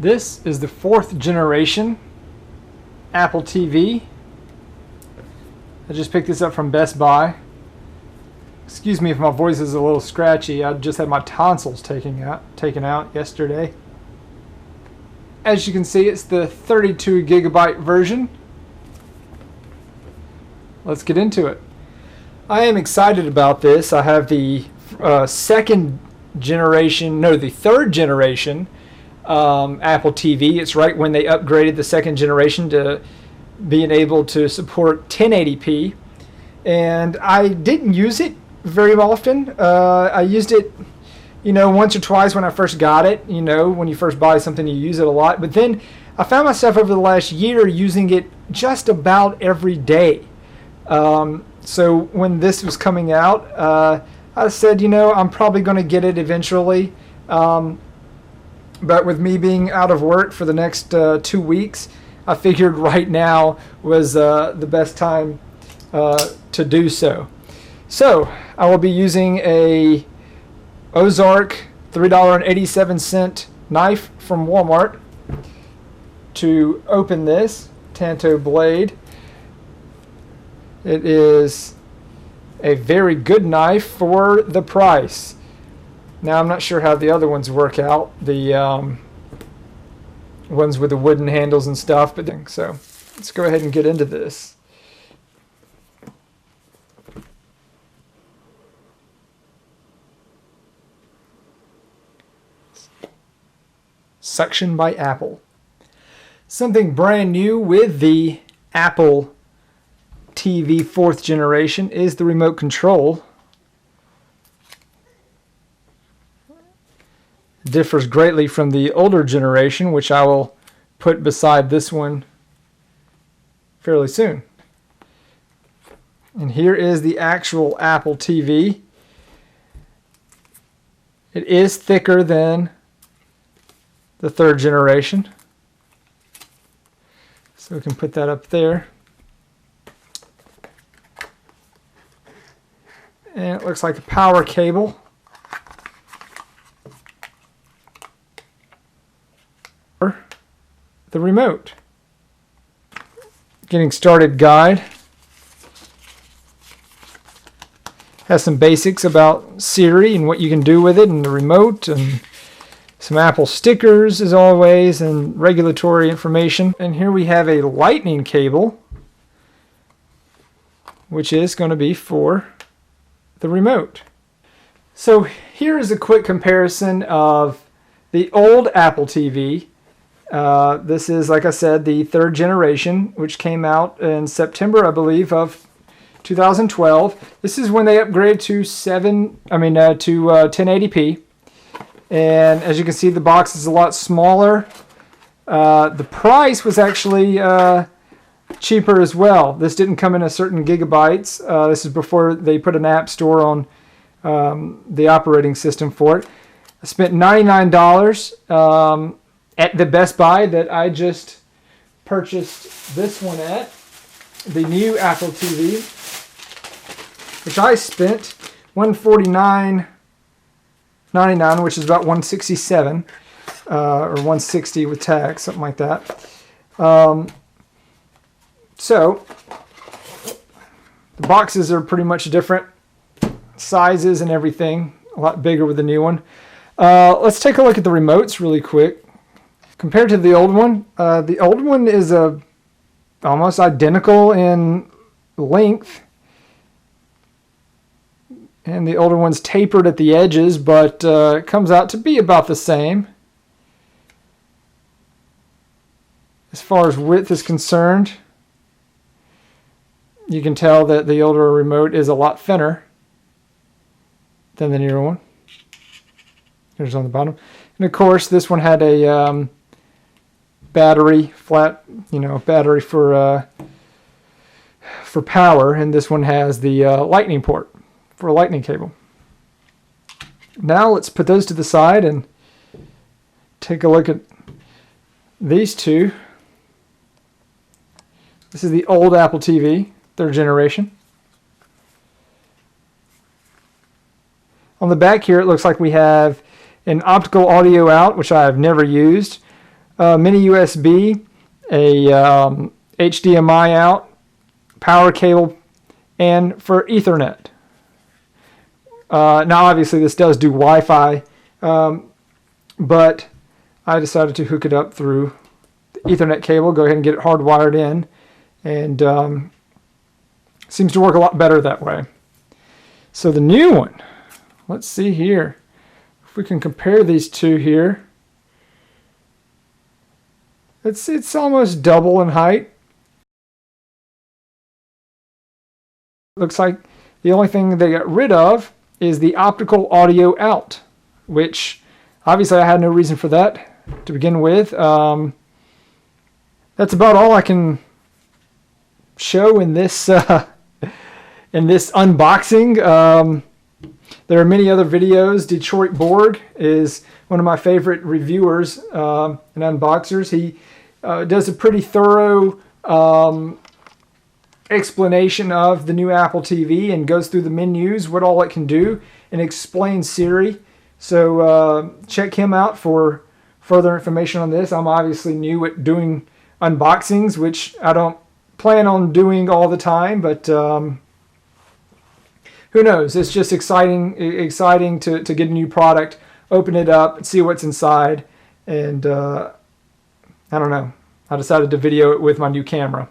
This is the 4th generation Apple TV. I just picked this up from Best Buy. Excuse me if my voice is a little scratchy. I just had my tonsils taken out yesterday. As you can see, it's the 32 gigabyte version. Let's get into it. I am excited about this. I have the third generation Apple TV. It's right when they upgraded the 2nd generation to being able to support 1080p. And I didn't use it very often. I used it, once or twice when I first got it. When you first buy something, you use it a lot. But then I found myself over the last year using it just about every day. So when this was coming out, I said, I'm probably going to get it eventually. But with me being out of work for the next 2 weeks, I figured right now was the best time to do so. So I will be using a Ozark $3.87 knife from Walmart to open this Tanto blade. It is a very good knife for the price. Now I'm not sure how the other ones work out, the ones with the wooden handles and stuff, but so let's go ahead and get into this. Suction by Apple. Something brand new with the Apple TV 4th generation is the remote control. Differs greatly from the older generation, which I will put beside this one fairly soon. And here is the actual Apple TV. It is thicker than the 3rd generation. So we can put that up there. And it looks like a power cable. The remote. Getting started guide. Has some basics about Siri and what you can do with it and the remote, and some Apple stickers as always, and regulatory information. And here we have a lightning cable, which is going to be for the remote. So here is a quick comparison of the old Apple TV. This is, like I said, the 3rd generation, which came out in September, I believe, of 2012. This is when they upgraded to 1080p. And as you can see, the box is a lot smaller. The price was actually cheaper as well. This didn't come in a certain gigabytes. This is before they put an app store on the operating system for it. I spent $99 at the Best Buy that I just purchased this one at, the new Apple TV, which I spent $149.99, which is about $167 or $160 with tax, something like that. So the boxes are pretty much different sizes and everything, a lot bigger with the new one. Let's take a look at the remotes really quick. Compared to the old one is almost identical in length, and the older one's tapered at the edges, but it comes out to be about the same. As far as width is concerned, you can tell that the older remote is a lot thinner than the newer one. Here's on the bottom. And of course, this one had a battery, battery for power, and this one has the lightning port for a lightning cable. Now let's put those to the side and take a look at these two. This is the old Apple TV, 3rd generation. On the back here, it looks like we have an optical audio out, which I have never used. mini USB, a HDMI out, power cable, and for Ethernet. Now obviously this does do Wi-Fi, but I decided to hook it up through the Ethernet cable, go ahead and get it hardwired in, and seems to work a lot better that way. So the new one, let's see here, if we can compare these two here. It's almost double in height. Looks like the only thing they got rid of is the optical audio out, which obviously I had no reason for that to begin with. That's about all I can show in this unboxing. There are many other videos. Detroitborg is one of my favorite reviewers and unboxers. He does a pretty thorough explanation of the new Apple TV and goes through the menus, what all it can do, and explains Siri. So check him out for further information on this. I'm obviously new at doing unboxings, which I don't plan on doing all the time, but who knows? It's just exciting to get a new product, open it up, and see what's inside, and I don't know. I decided to video it with my new camera.